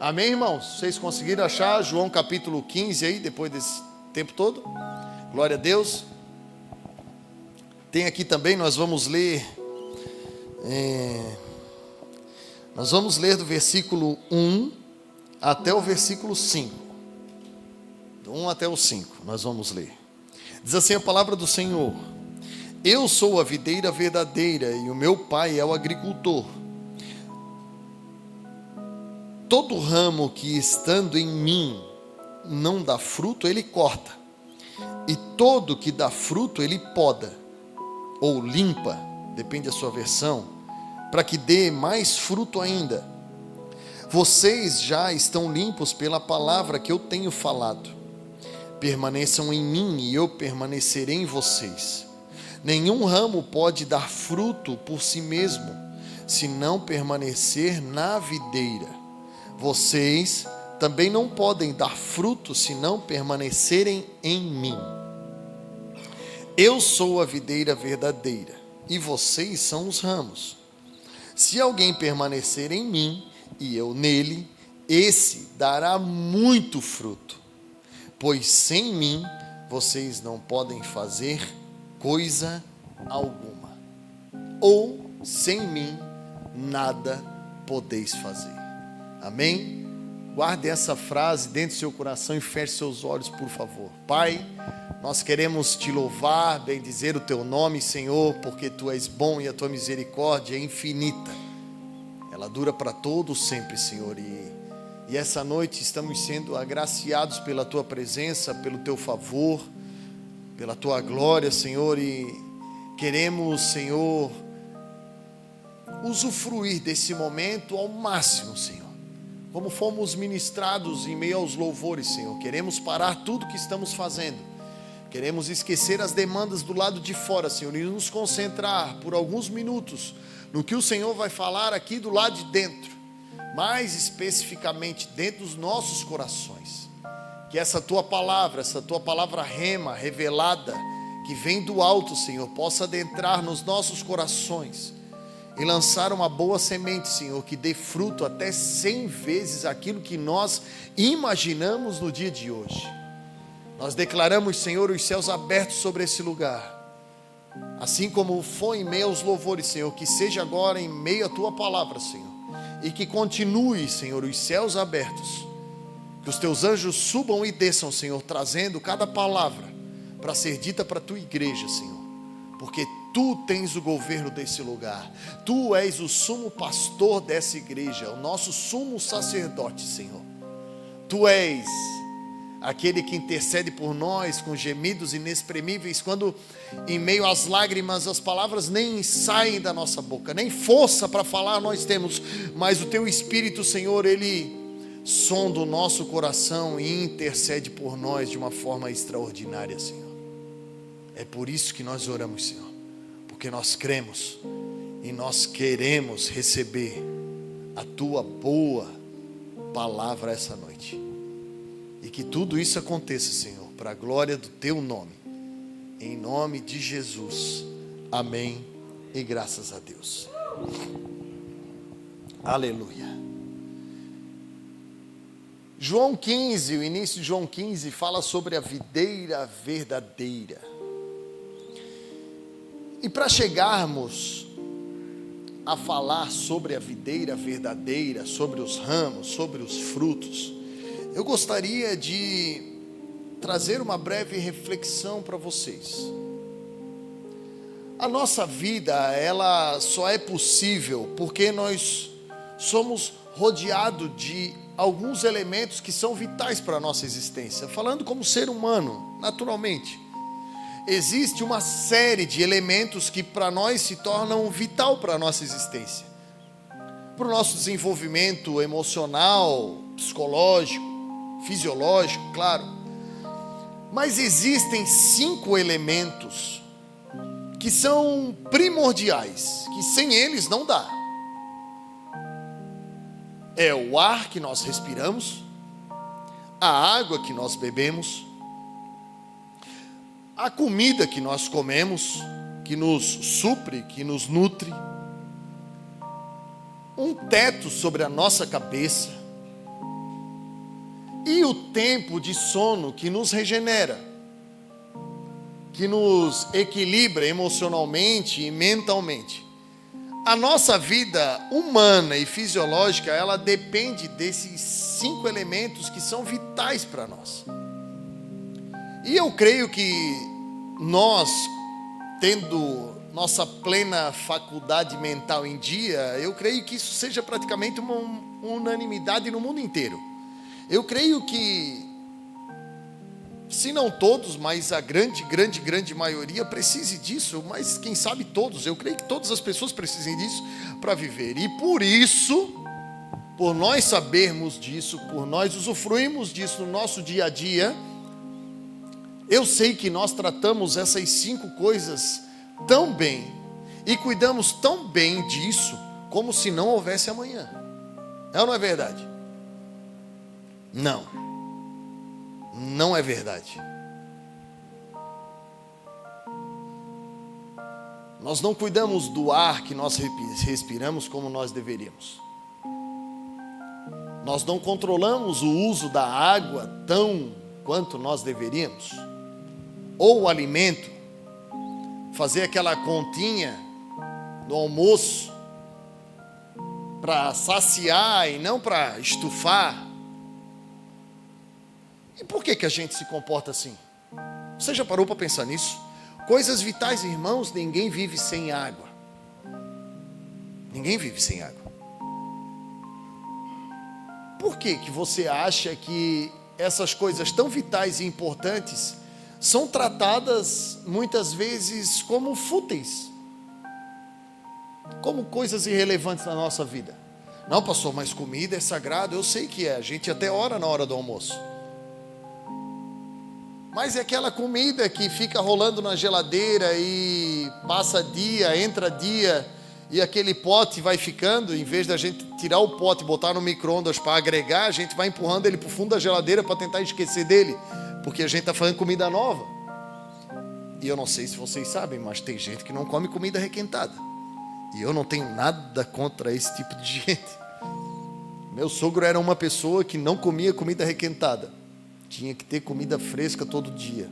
Amém, irmãos? Vocês conseguiram achar João capítulo 15 aí, depois desse tempo todo? Glória a Deus. Tem aqui também, nós vamos ler do versículo 1 até o versículo 5. Do 1 até o 5, nós vamos ler. Diz assim a palavra do Senhor: Eu sou a videira verdadeira e o meu pai é o agricultor. Todo ramo que estando em mim não dá fruto, ele corta. E todo que dá fruto, ele poda, ou limpa, depende da sua versão, para que dê mais fruto ainda. Vocês já estão limpos pela palavra que eu tenho falado. Permaneçam em mim e eu permanecerei em vocês. Nenhum ramo pode dar fruto por si mesmo, se não permanecer na videira. Vocês também não podem dar fruto se não permanecerem em mim. Eu sou a videira verdadeira e vocês são os ramos. Se alguém permanecer em mim e eu nele, esse dará muito fruto, pois sem mim vocês não podem fazer coisa alguma, ou sem mim nada podeis fazer. Amém? Guarde essa frase dentro do seu coração e feche seus olhos, por favor. Pai, nós queremos te louvar, bendizer o teu nome, Senhor, porque tu és bom e a tua misericórdia é infinita. Ela dura para todos sempre, Senhor. E essa noite estamos sendo agraciados pela tua presença, pelo teu favor, pela tua glória, Senhor. E queremos, Senhor, usufruir desse momento ao máximo, Senhor. Como fomos ministrados em meio aos louvores, Senhor, queremos parar tudo que estamos fazendo, queremos esquecer as demandas do lado de fora, Senhor, e nos concentrar por alguns minutos no que o Senhor vai falar aqui do lado de dentro, mais especificamente dentro dos nossos corações. Que essa tua palavra rema, revelada, que vem do alto, Senhor, possa adentrar nos nossos corações e lançar uma boa semente, Senhor, que dê fruto até 100 vezes aquilo que nós imaginamos no dia de hoje. Nós declaramos, Senhor, os céus abertos sobre esse lugar, assim como foi em meio aos louvores, Senhor, que seja agora em meio à tua palavra, Senhor, e que continue, Senhor, os céus abertos, que os teus anjos subam e desçam, Senhor, trazendo cada palavra para ser dita para a tua igreja, Senhor, porque tu tens o governo desse lugar, tu és o sumo pastor dessa igreja, o nosso sumo sacerdote, Senhor. Tu és aquele que intercede por nós com gemidos inexprimíveis, quando em meio às lágrimas as palavras nem saem da nossa boca, nem força para falar nós temos, mas o teu Espírito, Senhor, ele sonda o nosso coração e intercede por nós de uma forma extraordinária, Senhor. É por isso que nós oramos, Senhor, porque nós cremos e nós queremos receber a tua boa palavra essa noite. E que tudo isso aconteça, Senhor, para a glória do teu nome. Em nome de Jesus. Amém. E graças a Deus. Aleluia. João 15, o início de João 15 fala sobre a videira verdadeira. E para chegarmos a falar sobre a videira verdadeira, sobre os ramos, sobre os frutos, eu gostaria de trazer uma breve reflexão para vocês. A nossa vida, ela só é possível porque nós somos rodeados de alguns elementos que são vitais para a nossa existência. Falando como ser humano, naturalmente, existe uma série de elementos que para nós se tornam vital para a nossa existência, para o nosso desenvolvimento emocional, psicológico, fisiológico, claro. Mas existem 5 elementos que são primordiais, que sem eles não dá. É o ar que nós respiramos, a água que nós bebemos, a comida que nós comemos, que nos supre, que nos nutre, um teto sobre a nossa cabeça, e o tempo de sono que nos regenera, que nos equilibra emocionalmente e mentalmente. A nossa vida humana e fisiológica, ela depende desses 5 elementos que são vitais para nós. E eu creio que nós, tendo nossa plena faculdade mental em dia, eu creio que isso seja praticamente uma unanimidade no mundo inteiro. Eu creio que, se não todos, mas a grande maioria precise disso, mas quem sabe todos, eu creio que todas as pessoas precisem disso para viver. E por isso, por nós sabermos disso, por nós usufruirmos disso no nosso dia a dia, eu sei que nós tratamos essas 5 coisas tão bem e cuidamos tão bem disso como se não houvesse amanhã. É ou não é verdade? Não. Não é verdade. Nós não cuidamos do ar que nós respiramos como nós deveríamos. Nós não controlamos o uso da água tão quanto nós deveríamos. Ou o alimento, fazer aquela continha no almoço para saciar e não para estufar. E por que a gente se comporta assim? Você já parou para pensar nisso? Coisas vitais, irmãos, ninguém vive sem água. Ninguém vive sem água. Por que você acha que essas coisas tão vitais e importantes são tratadas muitas vezes como fúteis? Como coisas irrelevantes na nossa vida? Não, pastor, mas comida é sagrado. Eu sei que é, a gente até ora na hora do almoço. Mas é aquela comida que fica rolando na geladeira e passa dia, entra dia, e aquele pote vai ficando, em vez da gente tirar o pote e botar no micro-ondas para agregar, a gente vai empurrando ele para o fundo da geladeira para tentar esquecer dele, porque a gente está fazendo comida nova. E eu não sei se vocês sabem, mas tem gente que não come comida requentada. E eu não tenho nada contra esse tipo de gente. Meu sogro era uma pessoa que não comia comida requentada. Tinha que ter comida fresca todo dia.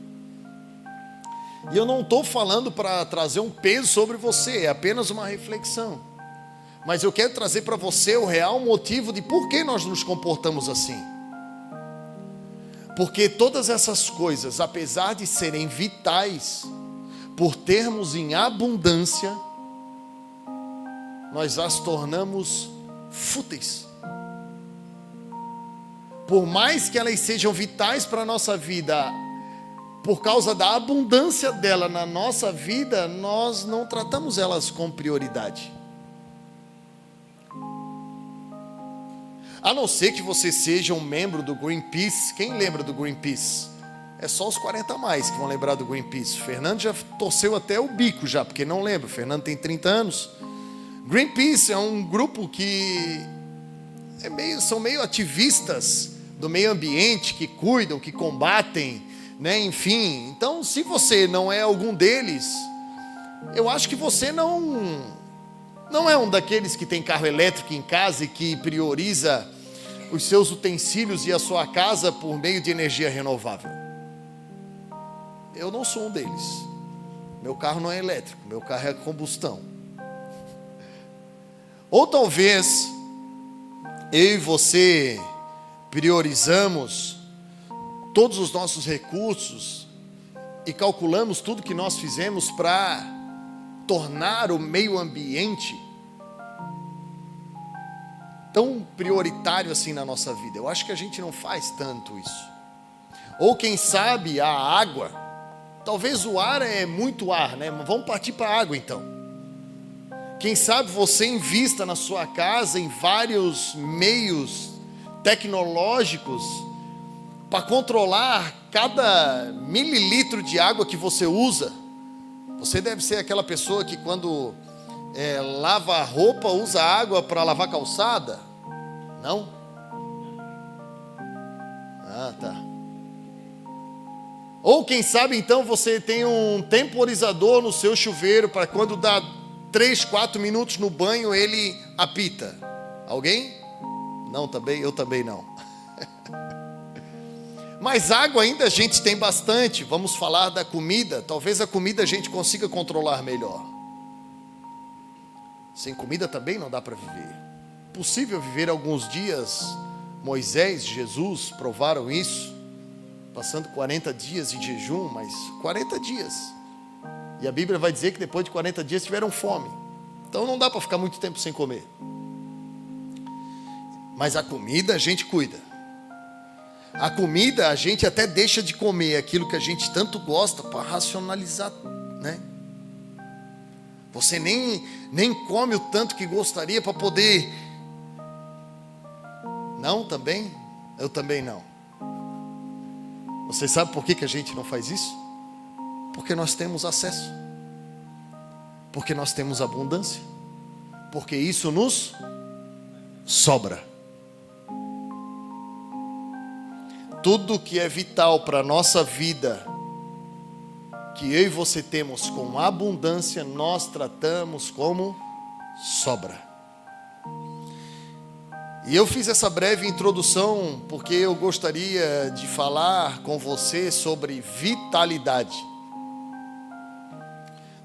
E eu não estou falando para trazer um peso sobre você, é apenas uma reflexão. Mas eu quero trazer para você o real motivo de por que nós nos comportamos assim. Porque todas essas coisas, apesar de serem vitais, por termos em abundância, nós as tornamos fúteis. Por mais que elas sejam vitais para a nossa vida, por causa da abundância dela na nossa vida, nós não tratamos elas com prioridade. A não ser que você seja um membro do Greenpeace. Quem lembra do Greenpeace? É só os 40 a mais que vão lembrar do Greenpeace. O Fernando já torceu até o bico já, porque não lembra. O Fernando tem 30 anos. Greenpeace é um grupo que são meio ativistas do meio ambiente, que cuidam, que combatem, né? Enfim, então se você não é algum deles, eu acho que você não é um daqueles que tem carro elétrico em casa e que prioriza os seus utensílios e a sua casa por meio de energia renovável. Eu não sou um deles. Meu carro não é elétrico, meu carro é combustão. Ou talvez eu e você priorizamos todos os nossos recursos e calculamos tudo que nós fizemos para tornar o meio ambiente tão prioritário assim na nossa vida. Eu acho que a gente não faz tanto isso. Ou quem sabe a água. Talvez o ar é muito ar, né? Mas vamos partir para a água então. Quem sabe você invista na sua casa em vários meios tecnológicos para controlar cada mililitro de água que você usa. Você deve ser aquela pessoa que quando lava a roupa, usa água para lavar a calçada? Não? Ah, tá. Ou quem sabe então você tem um temporizador no seu chuveiro para quando dá 3, 4 minutos no banho ele apita. Alguém? Não, também, eu também não. Mas água ainda a gente tem bastante. Vamos falar da comida. Talvez a comida a gente consiga controlar melhor. Sem comida também não dá para viver. Possível viver alguns dias. Moisés, Jesus provaram isso, passando 40 dias em jejum, mas 40 dias. E a Bíblia vai dizer que depois de 40 dias tiveram fome. Então não dá para ficar muito tempo sem comer. Mas a comida a gente cuida. A comida a gente até deixa de comer aquilo que a gente tanto gosta para racionalizar, né? Você nem come o tanto que gostaria para poder... Não, também? Eu também não. Você sabe por que a gente não faz isso? Porque nós temos acesso. Porque nós temos abundância. Porque isso nos sobra. Tudo que é vital para a nossa vida, que eu e você temos com abundância, nós tratamos como sobra. E eu fiz essa breve introdução porque eu gostaria de falar com você sobre vitalidade.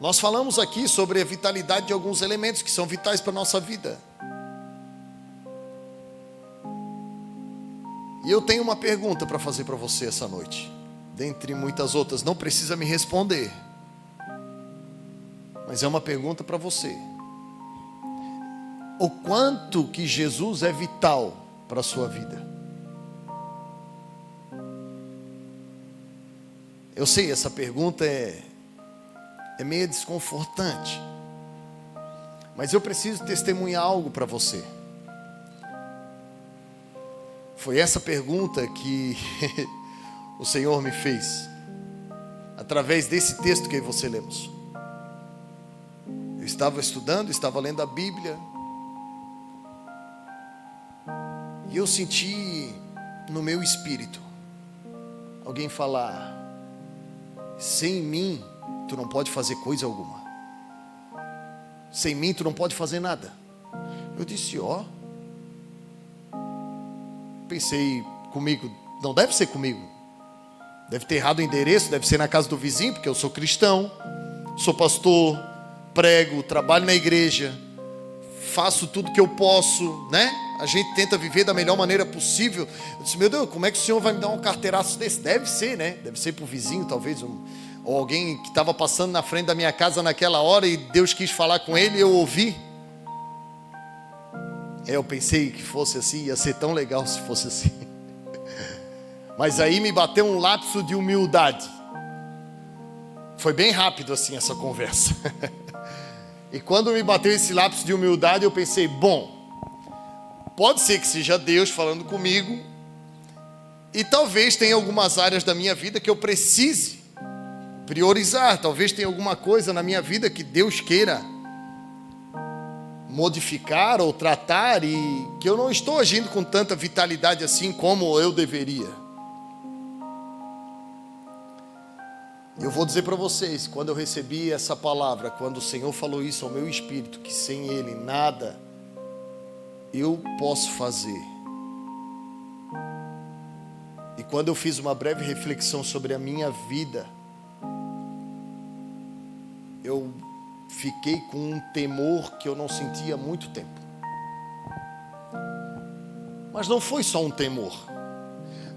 Nós falamos aqui sobre a vitalidade de alguns elementos que são vitais para a nossa vida. E eu tenho uma pergunta para fazer para você essa noite. Dentre muitas outras, não precisa me responder. Mas é uma pergunta para você. O quanto que Jesus é vital para a sua vida? Eu sei, essa pergunta é meio desconfortante. Mas eu preciso testemunhar algo para você. Foi essa pergunta que o Senhor me fez, através desse texto que você lemos. Eu estava estudando, estava lendo a Bíblia, e eu senti no meu espírito alguém falar: sem mim tu não pode fazer coisa alguma, sem mim tu não pode fazer nada. Eu disse, pensei comigo, não deve ser comigo, deve ter errado o endereço, deve ser na casa do vizinho, porque eu sou cristão, sou pastor, prego, trabalho na igreja, faço tudo que eu posso, né? A gente tenta viver da melhor maneira possível. Eu disse, meu Deus, como é que o Senhor vai me dar um carteiraço desse? Deve ser, né? Deve ser para o vizinho, talvez, ou alguém que estava passando na frente da minha casa naquela hora e Deus quis falar com ele e eu ouvi. Eu pensei que fosse assim, ia ser tão legal se fosse assim. Mas aí me bateu um lapso de humildade. Foi bem rápido assim essa conversa. E quando me bateu esse lapso de humildade, eu pensei, bom, pode ser que seja Deus falando comigo, e talvez tenha algumas áreas da minha vida que eu precise priorizar. Talvez tenha alguma coisa na minha vida que Deus queira modificar ou tratar, e que eu não estou agindo com tanta vitalidade assim como eu deveria. Eu vou dizer para vocês, quando eu recebi essa palavra, quando o Senhor falou isso ao meu espírito, que sem Ele nada eu posso fazer. E quando eu fiz uma breve reflexão sobre a minha vida, eu fiquei com um temor que eu não sentia há muito tempo. Mas não foi só um temor.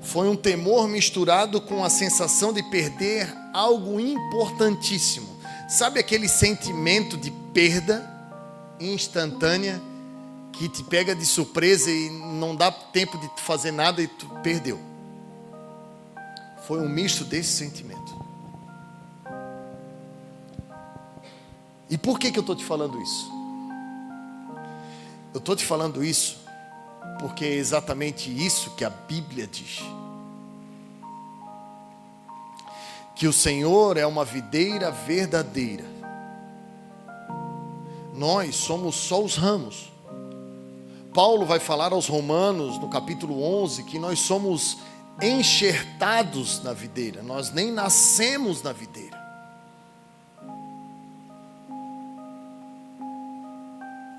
Foi um temor misturado com a sensação de perder algo importantíssimo. Sabe aquele sentimento de perda instantânea que te pega de surpresa e não dá tempo de fazer nada e tu perdeu? Foi um misto desse sentimento. E por que eu estou te falando isso? Eu estou te falando isso porque é exatamente isso que a Bíblia diz. Que o Senhor é uma videira verdadeira. Nós somos só os ramos. Paulo vai falar aos Romanos, no capítulo 11, que nós somos enxertados na videira. Nós nem nascemos na videira.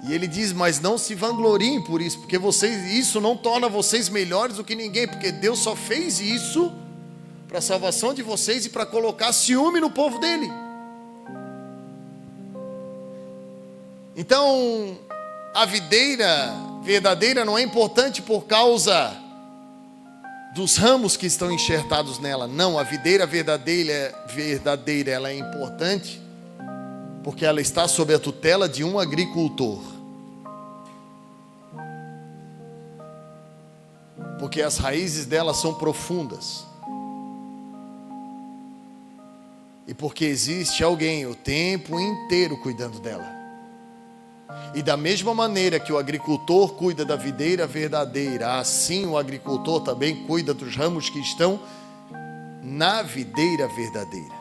E ele diz, mas não se vangloriem por isso, porque isso não torna vocês melhores do que ninguém, porque Deus só fez isso para a salvação de vocês e para colocar ciúme no povo dele. Então, a videira verdadeira não é importante por causa dos ramos que estão enxertados nela. Não, a videira verdadeira ela é importante porque ela está sob a tutela de um agricultor. Porque as raízes dela são profundas. E porque existe alguém o tempo inteiro cuidando dela. E da mesma maneira que o agricultor cuida da videira verdadeira, assim o agricultor também cuida dos ramos que estão na videira verdadeira.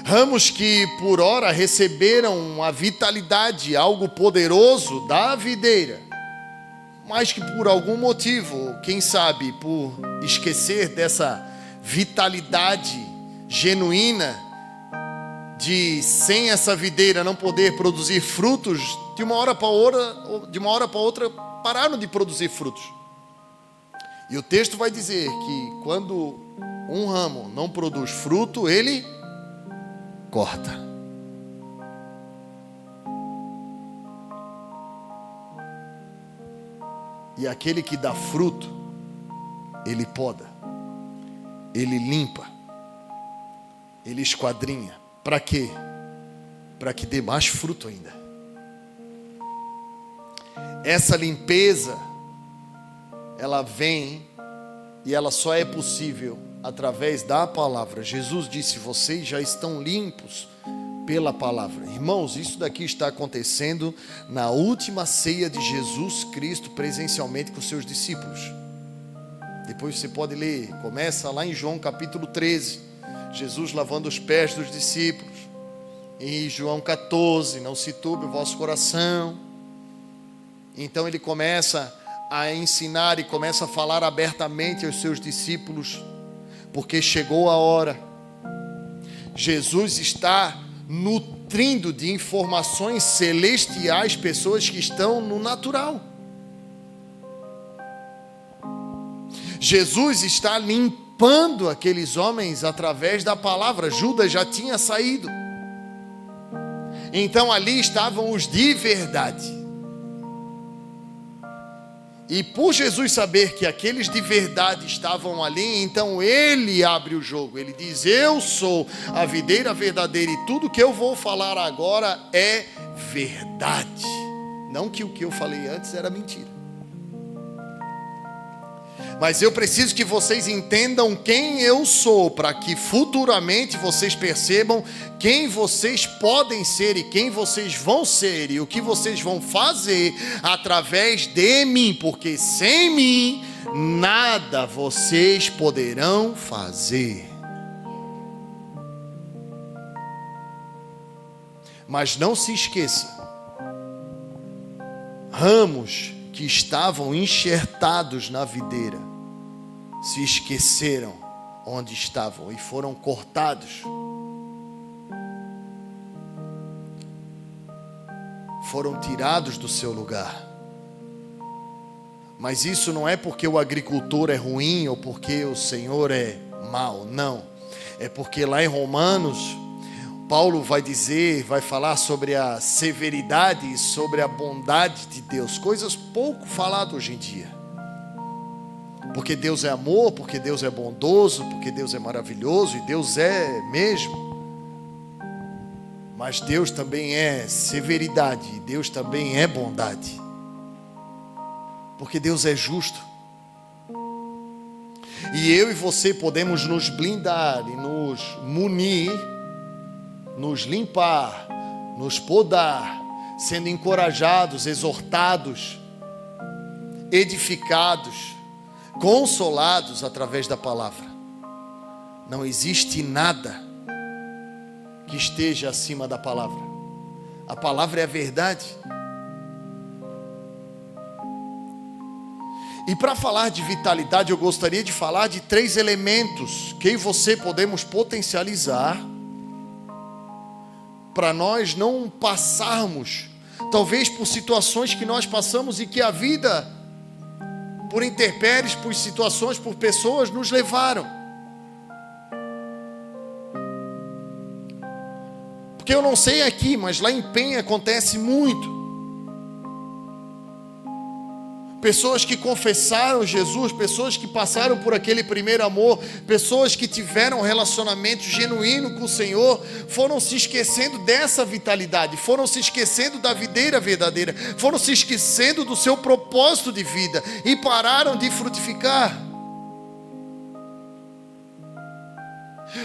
Ramos que por ora receberam a vitalidade, algo poderoso da videira, mas que por algum motivo, quem sabe por esquecer dessa vitalidade genuína, de sem essa videira não poder produzir frutos, de uma hora para outra pararam de produzir frutos. E o texto vai dizer que quando um ramo não produz fruto, ele corta. E aquele que dá fruto, ele poda, ele limpa, ele esquadrinha. Para quê? Para que dê mais fruto ainda. Essa limpeza, ela vem e ela só é possível através da palavra. Jesus disse: vocês já estão limpos pela palavra. Irmãos, isso daqui está acontecendo na última ceia de Jesus Cristo presencialmente com seus discípulos. Depois você pode ler, começa lá em João capítulo 13. Jesus lavando os pés dos discípulos. Em João 14, não se turbe o vosso coração. Então ele começa a ensinar e começa a falar abertamente aos seus discípulos, porque chegou a hora. Jesus está nutrindo de informações celestiais pessoas que estão no natural. Jesus está limpando aqueles homens através da palavra. Judas já tinha saído. Então ali estavam os de verdade. E por Jesus saber que aqueles de verdade estavam ali, então ele abre o jogo. Ele diz: eu sou a videira verdadeira e tudo que eu vou falar agora é verdade. Não que o que eu falei antes era mentira. Mas eu preciso que vocês entendam quem eu sou, para que futuramente vocês percebam quem vocês podem ser e quem vocês vão ser e o que vocês vão fazer através de mim, porque sem mim nada vocês poderão fazer. Mas não se esqueça, ramos que estavam enxertados na videira se esqueceram onde estavam e foram cortados. Foram tirados do seu lugar. Mas isso não é porque o agricultor é ruim ou porque o Senhor é mau, não. É porque lá em Romanos, Paulo vai dizer, vai falar sobre a severidade e sobre a bondade de Deus, coisas pouco faladas hoje em dia. Porque Deus é amor, porque Deus é bondoso, porque Deus é maravilhoso, e Deus é mesmo. Mas Deus também é severidade, e Deus também é bondade. Porque Deus é justo. E eu e você podemos nos blindar e nos munir, nos limpar, nos podar, sendo encorajados, exortados, edificados, consolados através da palavra. Não existe nada que esteja acima da palavra. A palavra é a verdade. E para falar de vitalidade, eu gostaria de falar de 3 elementos que eu e você podemos potencializar para nós não passarmos, talvez por situações que nós passamos e que a vida por intempéries, por situações, por pessoas, nos levaram. Porque eu não sei aqui, mas lá em Penha acontece muito. Pessoas que confessaram Jesus, pessoas que passaram por aquele primeiro amor, pessoas que tiveram um relacionamento genuíno com o Senhor, foram se esquecendo dessa vitalidade, foram se esquecendo da videira verdadeira, foram se esquecendo do seu propósito de vida e pararam de frutificar.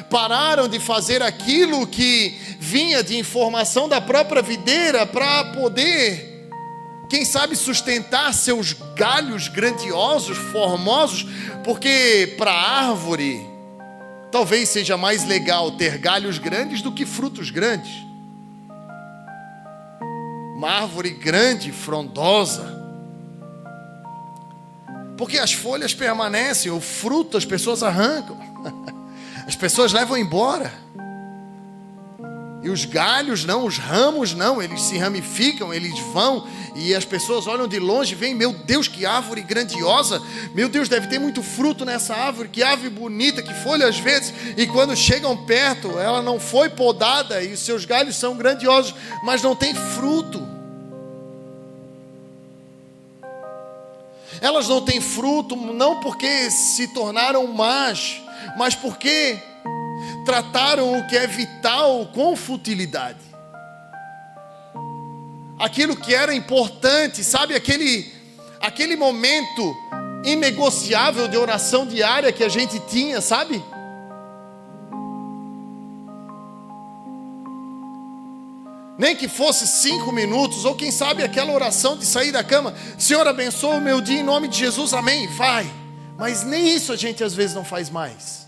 Pararam de fazer aquilo que vinha de informação da própria videira para poder, quem sabe, sustentar seus galhos grandiosos, formosos, porque para a árvore talvez seja mais legal ter galhos grandes do que frutos grandes. Uma árvore grande, frondosa, porque as folhas permanecem, o fruto as pessoas arrancam, as pessoas levam embora. E os galhos não, os ramos não, eles se ramificam, eles vão, e as pessoas olham de longe e veem, meu Deus, que árvore grandiosa, meu Deus, deve ter muito fruto nessa árvore, que árvore bonita, que folhas verdes, e quando chegam perto, ela não foi podada, e os seus galhos são grandiosos, mas não tem fruto. Elas não têm fruto, não porque se tornaram más, mas porque trataram o que é vital com futilidade. Aquilo que era importante, sabe, aquele momento inegociável de oração diária que a gente tinha, sabe? Nem que fosse 5 minutos, ou quem sabe aquela oração de sair da cama, Senhor, abençoa o meu dia em nome de Jesus, amém, vai. Mas nem isso a gente às vezes não faz mais.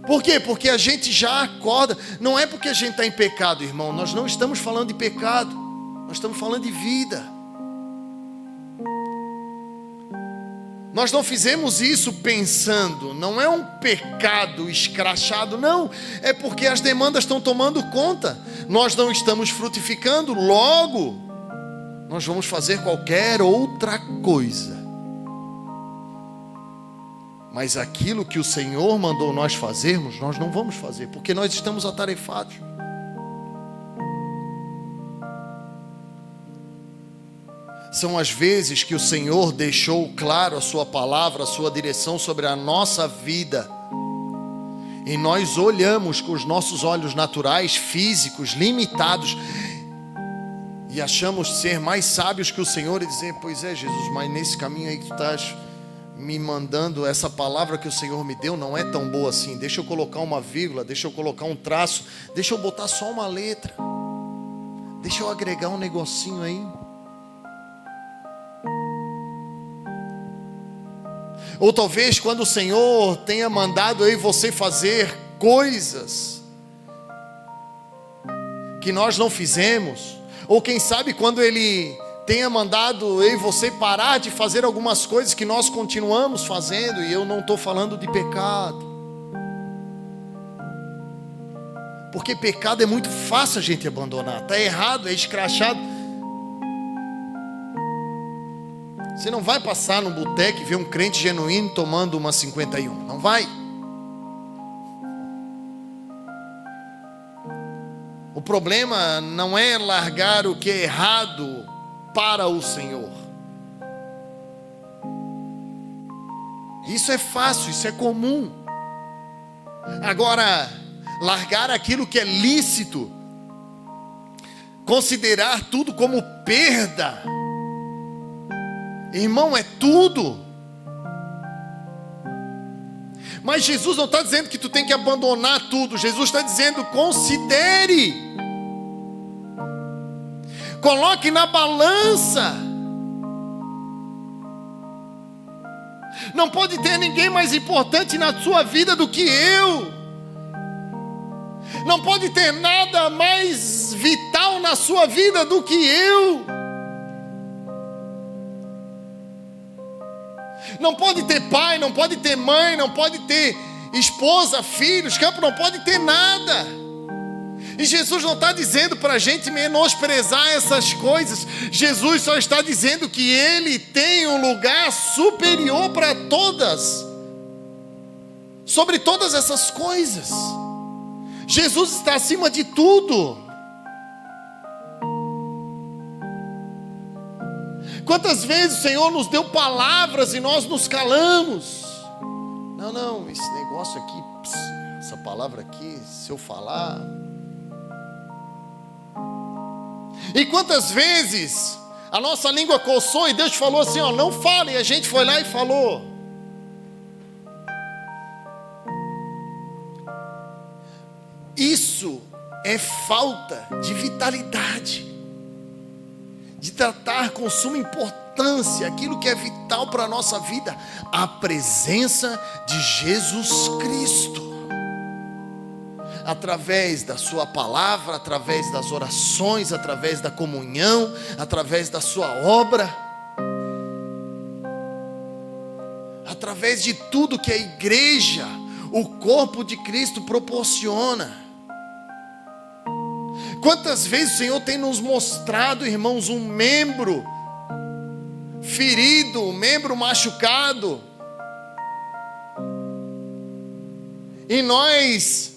Por quê? Porque a gente já acorda. Não é porque a gente está em pecado, irmão. Nós não estamos falando de pecado. Nós estamos falando de vida. Nós não fizemos isso pensando. Não é um pecado escrachado, não. É porque as demandas estão tomando conta. Nós não estamos frutificando. Logo, nós vamos fazer qualquer outra coisa. Mas aquilo que o Senhor mandou nós fazermos, nós não vamos fazer, porque nós estamos atarefados. São as vezes que o Senhor deixou claro a sua palavra, a sua direção sobre a nossa vida, e nós olhamos com os nossos olhos naturais, físicos, limitados, e achamos ser mais sábios que o Senhor e dizer, pois é, Jesus, mas nesse caminho aí que tu estás me mandando, essa palavra que o Senhor me deu não é tão boa assim, deixa eu colocar uma vírgula, deixa eu colocar um traço, deixa eu botar só uma letra, deixa eu agregar um negocinho aí. Ou talvez quando o Senhor tenha mandado eu e você fazer coisas que nós não fizemos, ou quem sabe quando Ele tenha mandado eu e você parar de fazer algumas coisas que nós continuamos fazendo, e eu não estou falando de pecado, porque pecado é muito fácil a gente abandonar, está errado, é escrachado. Você não vai passar no boteco e ver um crente genuíno tomando uma 51, não vai. O problema não é largar o que é errado para o Senhor. Isso é fácil, isso é comum. Agora, largar aquilo que é lícito, considerar tudo como perda, irmão, é tudo. Mas Jesus não está dizendo que tu tem que abandonar tudo. Jesus está dizendo, considere. Coloque na balança. Não pode ter ninguém mais importante na sua vida do que eu. Não pode ter nada mais vital na sua vida do que eu. Não pode ter pai, não pode ter mãe, não pode ter esposa, filhos, campo, não pode ter nada. E Jesus não está dizendo para a gente menosprezar essas coisas. Jesus só está dizendo que Ele tem um lugar superior para todas, sobre todas essas coisas. Jesus está acima de tudo. Quantas vezes o Senhor nos deu palavras e nós nos calamos? Não, esse negócio aqui, essa palavra aqui, se eu falar... E quantas vezes a nossa língua coçou e Deus falou assim, ó, não fale, e a gente foi lá e falou. Isso é falta de vitalidade, de tratar com suma importância aquilo que é vital para a nossa vida, a presença de Jesus Cristo. Através da sua palavra, através das orações, através da comunhão, através da sua obra, através de tudo que a igreja, o corpo de Cristo proporciona. Quantas vezes o Senhor tem nos mostrado, irmãos, um membro ferido, um membro machucado, e nós,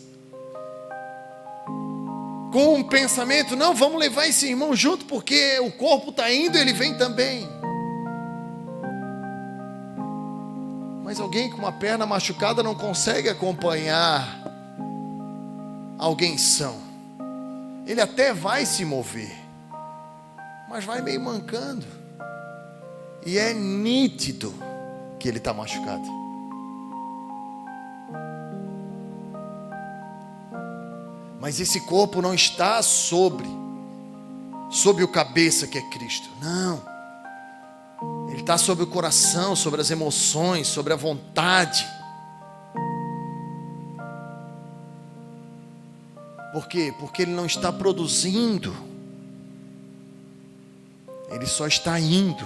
com um pensamento, não, vamos levar esse irmão junto, porque o corpo está indo, ele vem também. Mas alguém com uma perna machucada não consegue acompanhar alguém são. Ele até vai se mover, mas vai meio mancando. E é nítido que ele está machucado. Mas esse corpo não está sobre o cabeça que é Cristo. Não. Ele está sobre o coração, sobre as emoções, sobre a vontade. Por quê? Porque ele não está produzindo. Ele só está indo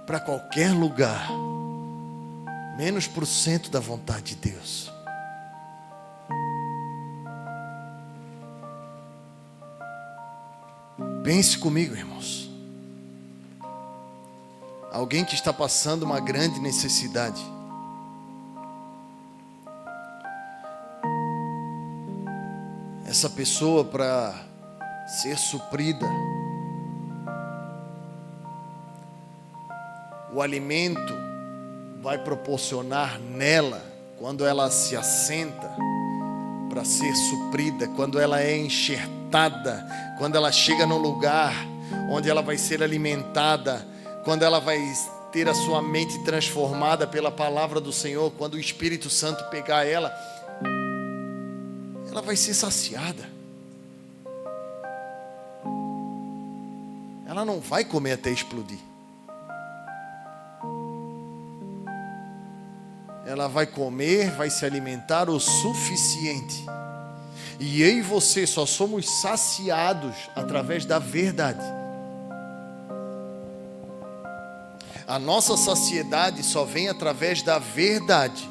para qualquer lugar, menos por cento da vontade de Deus. Pense comigo, irmãos. Alguém que está passando uma grande necessidade. Essa pessoa, para ser suprida, o alimento vai proporcionar nela, quando ela se assenta para ser suprida, quando ela é enxertada, quando ela chega num lugar onde ela vai ser alimentada, quando ela vai ter a sua mente transformada pela palavra do Senhor, quando o Espírito Santo pegar ela vai ser saciada. Ela não vai comer até explodir. Ela vai comer, vai se alimentar o suficiente. E eu e você só somos saciados através da verdade. A nossa saciedade só vem através da verdade.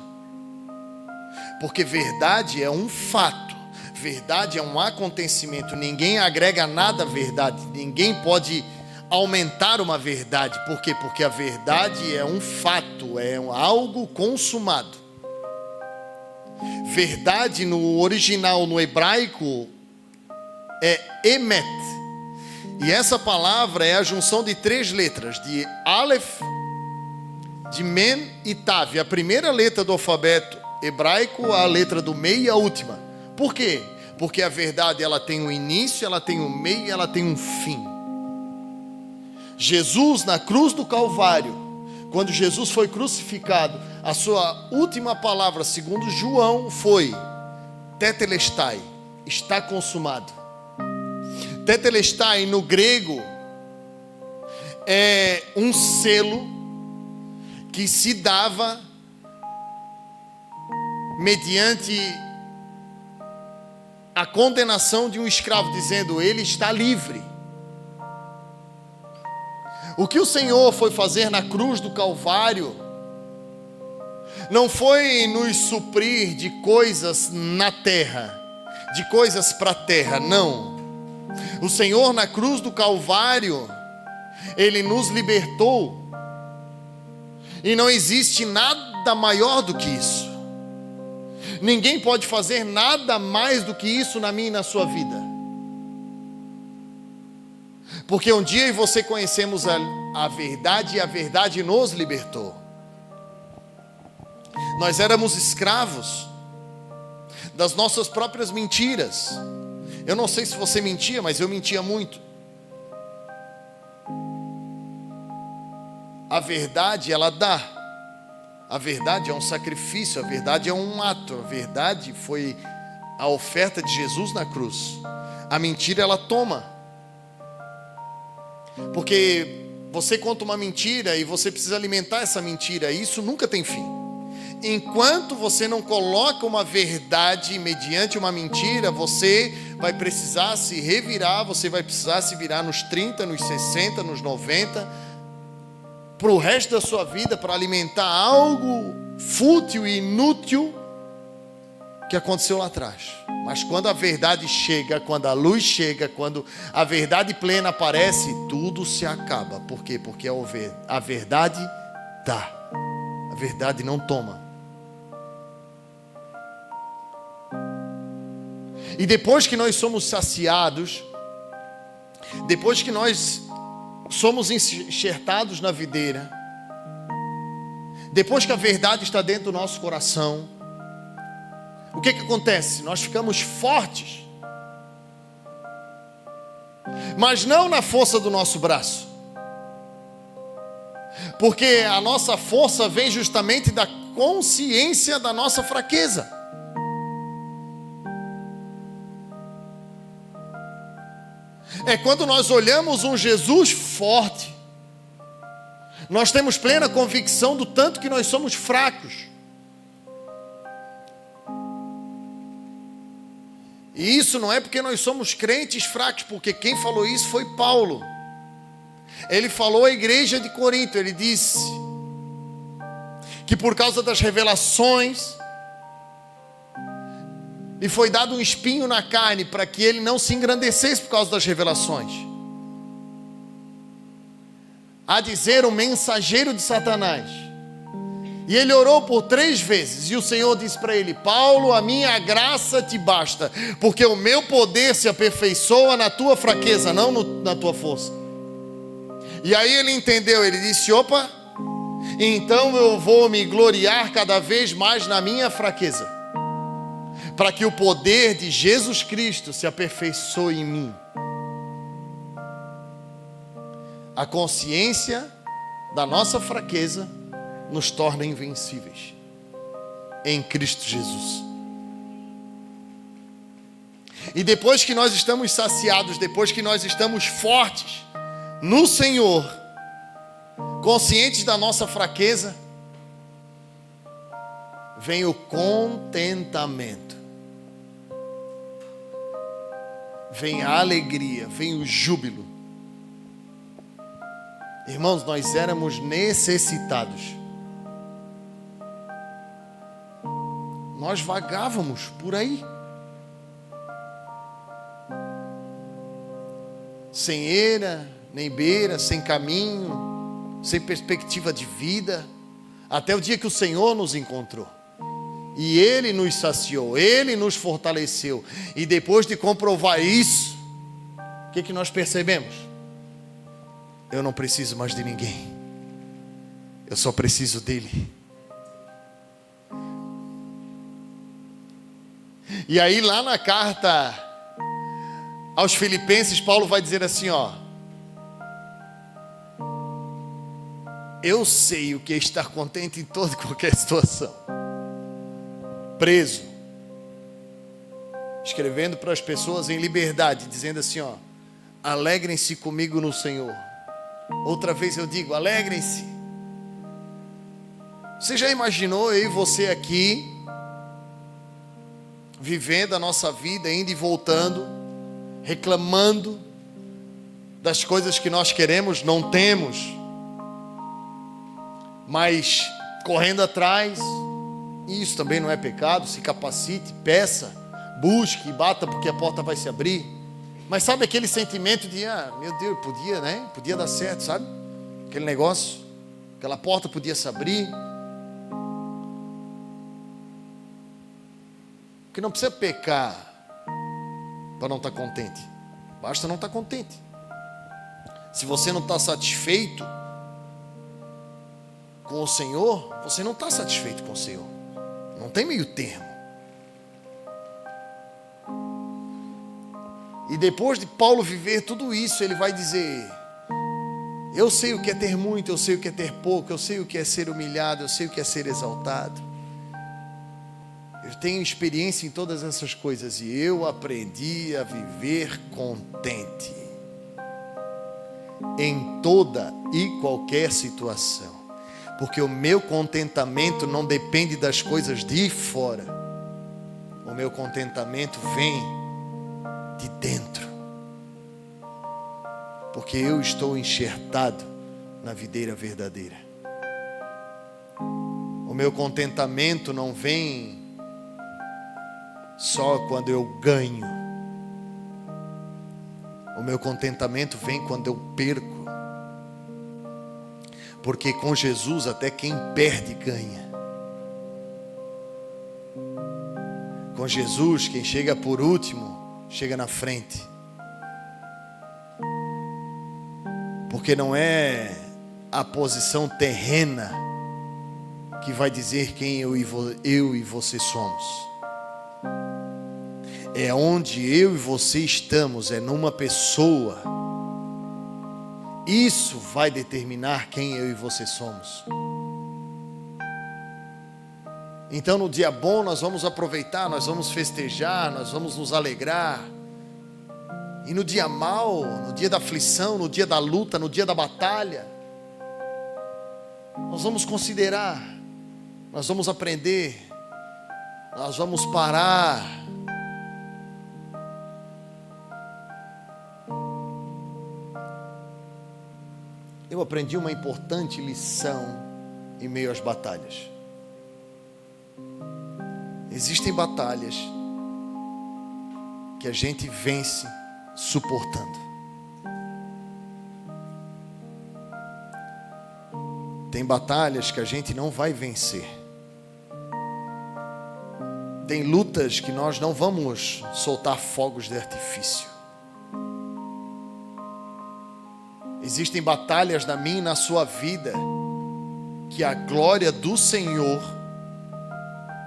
Porque verdade é um fato. Verdade é um acontecimento. Ninguém agrega nada à verdade. Ninguém pode aumentar uma verdade. Por quê? Porque a verdade é um fato, é algo consumado. Verdade no original, no hebraico, é emet. E essa palavra é a junção de 3 letras, de Aleph, de Men e Tav. A primeira letra do alfabeto hebraico, a letra do meio e a última. Por quê? Porque a verdade, ela tem um início, ela tem um meio e ela tem um fim. Jesus, na cruz do Calvário, quando Jesus foi crucificado, a sua última palavra, segundo João, foi tetelestai, está consumado. Tetelestai no grego é um selo que se dava mediante a condenação de um escravo, dizendo: ele está livre. O que o Senhor foi fazer na cruz do Calvário não foi nos suprir de coisas na terra, de coisas para a terra, não. O Senhor na cruz do Calvário, Ele nos libertou, e não existe nada maior do que isso. Ninguém pode fazer nada mais do que isso na minha e na sua vida. Porque um dia eu e você conhecemos a verdade, e a verdade nos libertou. Nós éramos escravos das nossas próprias mentiras. Eu não sei se você mentia, mas eu mentia muito. A verdade, ela dá. A verdade é um sacrifício, a verdade é um ato. A verdade foi a oferta de Jesus na cruz. A mentira, ela toma. Porque você conta uma mentira e você precisa alimentar essa mentira, e isso nunca tem fim. Enquanto você não coloca uma verdade mediante uma mentira, você vai precisar se revirar, você vai precisar se virar nos 30, nos 60, nos 90, para o resto da sua vida, para alimentar algo fútil e inútil que aconteceu lá atrás. Mas quando a verdade chega, quando a luz chega, quando a verdade plena aparece, tudo se acaba. Por quê? Porque a verdade dá, a verdade não toma. E depois que nós somos saciados, depois que nós somos enxertados na videira, depois que a verdade está dentro do nosso coração, o que acontece? Nós ficamos fortes, mas não na força do nosso braço, porque a nossa força vem justamente da consciência da nossa fraqueza. É quando nós olhamos um Jesus forte, nós temos plena convicção do tanto que nós somos fracos. E isso não é porque nós somos crentes fracos, porque quem falou isso foi Paulo. Ele falou à igreja de Corinto, ele disse que por causa das revelações, e foi dado um espinho na carne para que ele não se engrandecesse por causa das revelações. A dizer, o mensageiro de Satanás. E ele orou por 3 vezes. E o Senhor disse para ele: Paulo, a minha graça te basta, porque o meu poder se aperfeiçoa na tua fraqueza, não na tua força. E aí ele entendeu, ele disse: opa, então eu vou me gloriar cada vez mais na minha fraqueza, para que o poder de Jesus Cristo se aperfeiçoe em mim. A consciência da nossa fraqueza nos torna invencíveis em Cristo Jesus. E depois que nós estamos saciados, depois que nós estamos fortes no Senhor, conscientes da nossa fraqueza, vem o contentamento, vem a alegria, vem o júbilo. Irmãos, nós éramos necessitados. Nós vagávamos por aí, sem eira, nem beira, sem caminho, sem perspectiva de vida, até o dia que o Senhor nos encontrou. E Ele nos saciou, Ele nos fortaleceu. E depois de comprovar isso, o que nós percebemos? Eu não preciso mais de ninguém, eu só preciso dEle. E aí lá na carta aos Filipenses, Paulo vai dizer assim, ó: eu sei o que é estar contente em toda e qualquer situação. Preso, escrevendo para as pessoas em liberdade, dizendo assim, ó: alegrem-se comigo no Senhor. Outra vez eu digo, alegrem-se. Você já imaginou eu e você aqui, vivendo a nossa vida, indo e voltando, reclamando das coisas que nós queremos, não temos, mas correndo atrás, E isso também não é pecado. Se capacite, peça, busque e bata, porque a porta vai se abrir. Mas sabe aquele sentimento de, meu Deus, podia, né? Podia dar certo, sabe? Aquele negócio, aquela porta podia se abrir. Porque não precisa pecar para não estar contente. Basta não estar contente. Se você não está satisfeito com o Senhor, você não está satisfeito com o Senhor. Não tem meio termo. E depois de Paulo viver tudo isso, ele vai dizer: eu sei o que é ter muito, eu sei o que é ter pouco, eu sei o que é ser humilhado, eu sei o que é ser exaltado. Eu tenho experiência em todas essas coisas e eu aprendi a viver contente em toda e qualquer situação, porque o meu contentamento não depende das coisas de fora. O meu contentamento vem de dentro, porque eu estou enxertado na videira verdadeira. O meu contentamento não vem só quando eu ganho. O meu contentamento vem quando eu perco, porque com Jesus até quem perde ganha. Com Jesus quem chega por último chega na frente, porque não é a posição terrena que vai dizer quem eu e você somos. É onde eu e você estamos, é numa pessoa. Isso vai determinar quem eu e você somos. Então no dia bom nós vamos aproveitar, nós vamos festejar, nós vamos nos alegrar. E no dia mau, no dia da aflição, no dia da luta, no dia da batalha, nós vamos considerar, nós vamos aprender, nós vamos parar. Eu aprendi uma importante lição em meio às batalhas. Existem batalhas que a gente vence suportando. Tem batalhas que a gente não vai vencer. Tem lutas que nós não vamos soltar fogos de artifício. Existem batalhas na minha e na sua vida que a glória do Senhor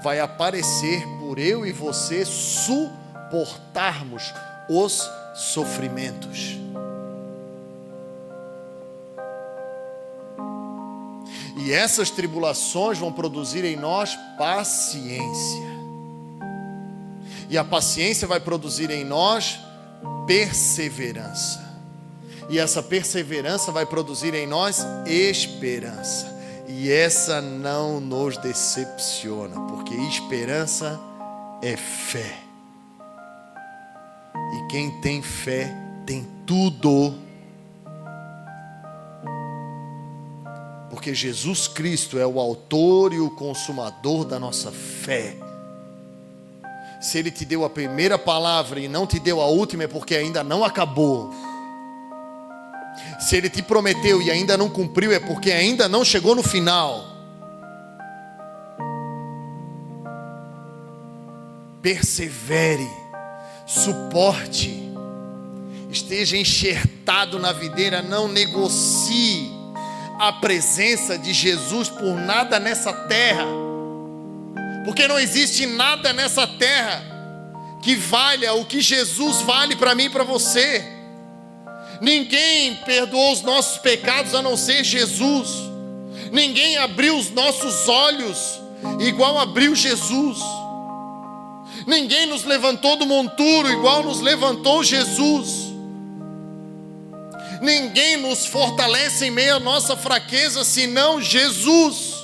vai aparecer por eu e você suportarmos os sofrimentos. E essas tribulações vão produzir em nós paciência. E a paciência vai produzir em nós perseverança. E essa perseverança vai produzir em nós esperança. E essa não nos decepciona, porque esperança é fé. E quem tem fé tem tudo. Porque Jesus Cristo é o autor e o consumador da nossa fé. Se Ele te deu a primeira palavra e não te deu a última, é porque ainda não acabou. Se Ele te prometeu e ainda não cumpriu, é porque ainda não chegou no final. Persevere, suporte, esteja enxertado na videira, não negocie a presença de Jesus por nada nessa terra, porque não existe nada nessa terra que valha o que Jesus vale para mim e para você. Ninguém perdoou os nossos pecados a não ser Jesus. Ninguém abriu os nossos olhos igual abriu Jesus. Ninguém nos levantou do monturo igual nos levantou Jesus. Ninguém nos fortalece em meio à nossa fraqueza senão Jesus.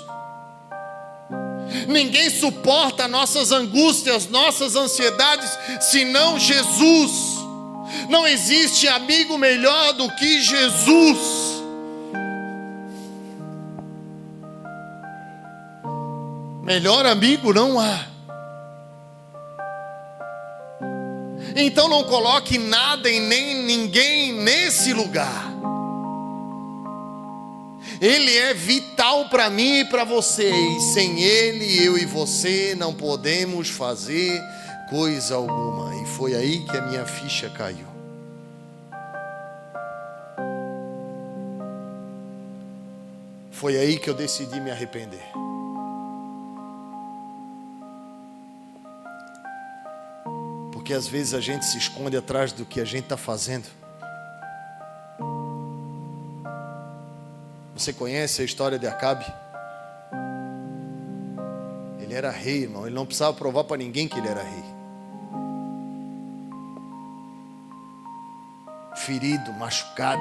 Ninguém suporta nossas angústias, nossas ansiedades senão Jesus. Não existe amigo melhor do que Jesus. Melhor amigo não há. Então não coloque nada e nem ninguém nesse lugar. Ele é vital para mim e para você. E sem Ele, eu e você não podemos fazer coisa alguma. E foi aí que a minha ficha caiu. Foi aí que eu decidi me arrepender. Porque às vezes a gente se esconde atrás do que a gente está fazendo. Você conhece a história de Acabe? Ele era rei, irmão. Ele não precisava provar para ninguém que ele era rei. Ferido, machucado,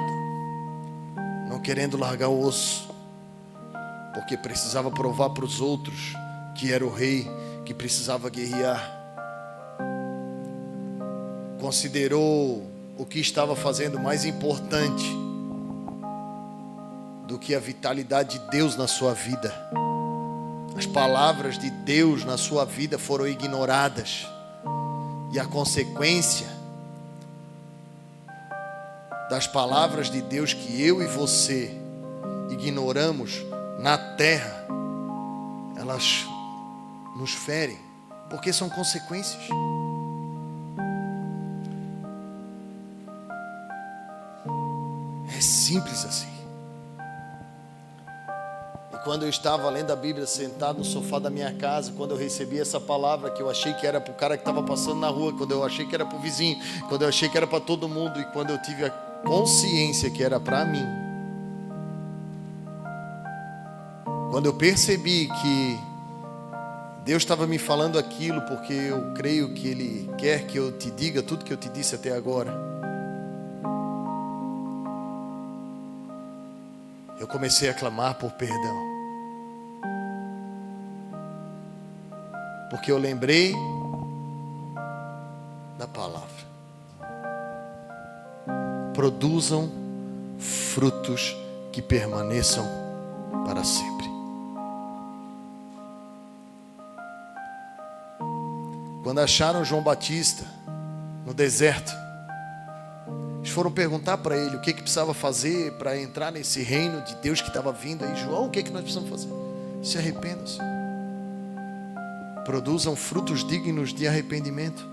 não querendo largar o osso, porque precisava provar para os outros que era o rei, que precisava guerrear. Considerou o que estava fazendo mais importante do que a vitalidade de Deus na sua vida. As palavras de Deus na sua vida foram ignoradas. E a consequência das palavras de Deus que eu e você ignoramos na terra, elas nos ferem, porque são consequências. É simples assim. Quando eu estava lendo a Bíblia, sentado no sofá da minha casa, quando eu recebi essa palavra, que eu achei que era para o cara que estava passando na rua, quando eu achei que era para o vizinho, quando eu achei que era para todo mundo, e quando eu tive a consciência que era para mim, quando eu percebi que Deus estava me falando aquilo, porque eu creio que Ele quer que eu te diga tudo que eu te disse até agora, eu comecei a clamar por perdão. Porque eu lembrei da palavra. Produzam frutos que permaneçam para sempre. Quando acharam João Batista no deserto, eles foram perguntar para ele o que precisava fazer para entrar nesse reino de Deus que estava vindo aí. João, o que nós precisamos fazer? Se arrependam-se. Produzam frutos dignos de arrependimento.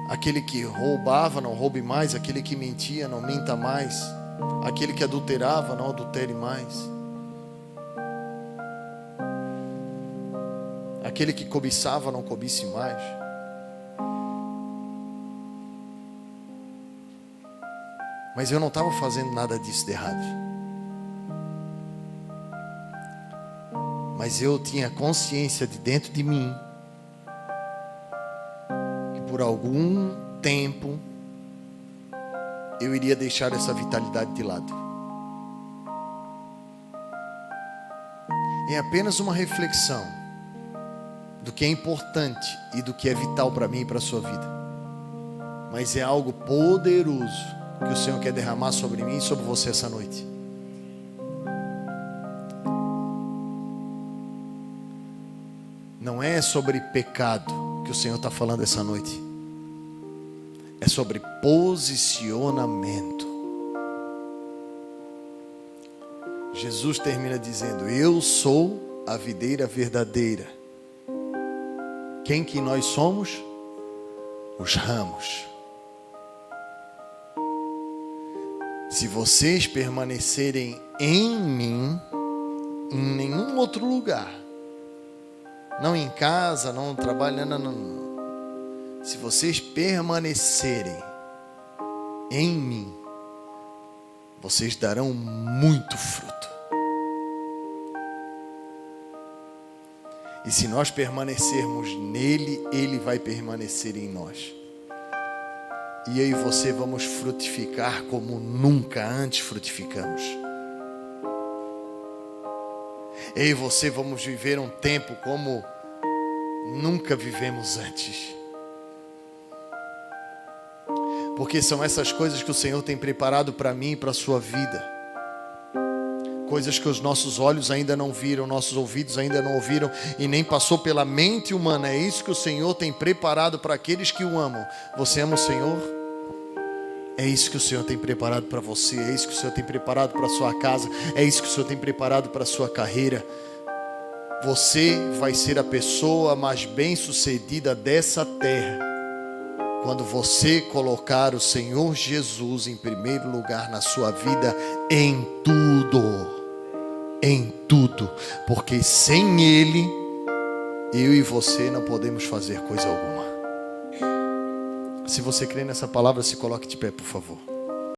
Aquele que roubava, não roube mais. Aquele que mentia, não minta mais. Aquele que adulterava, não adultere mais. Aquele que cobiçava, não cobice mais. Mas eu não estava fazendo nada disso de errado. Mas eu tinha consciência de dentro de mim que por algum tempo eu iria deixar essa vitalidade de lado. É apenas uma reflexão do que é importante e do que é vital para mim e para a sua vida. Mas é algo poderoso que o Senhor quer derramar sobre mim e sobre você essa noite. Não é sobre pecado que o Senhor está falando essa noite. É sobre posicionamento. Jesus termina dizendo: eu sou a videira verdadeira. Quem que nós somos? Os ramos. Se vocês permanecerem em mim, em nenhum outro lugar, não em casa, não no trabalho, não. Se vocês permanecerem em mim, vocês darão muito fruto. E se nós permanecermos nele, ele vai permanecer em nós. E eu e você vamos frutificar como nunca antes frutificamos. Eu e você vamos viver um tempo como nunca vivemos antes. Porque são essas coisas que o Senhor tem preparado para mim e para a sua vida. coisas que os nossos olhos ainda não viram, nossos ouvidos ainda não ouviram e nem passou pela mente humana. É isso que o Senhor tem preparado para aqueles que o amam. Você ama o Senhor? É isso que o Senhor tem preparado para você, é isso que o Senhor tem preparado para a sua casa, é isso que o Senhor tem preparado para a sua carreira. Você vai ser a pessoa mais bem-sucedida dessa terra quando você colocar o Senhor Jesus em primeiro lugar na sua vida, em tudo, porque sem Ele, eu e você não podemos fazer coisa alguma. Se você crê nessa palavra, se coloque de pé, por favor.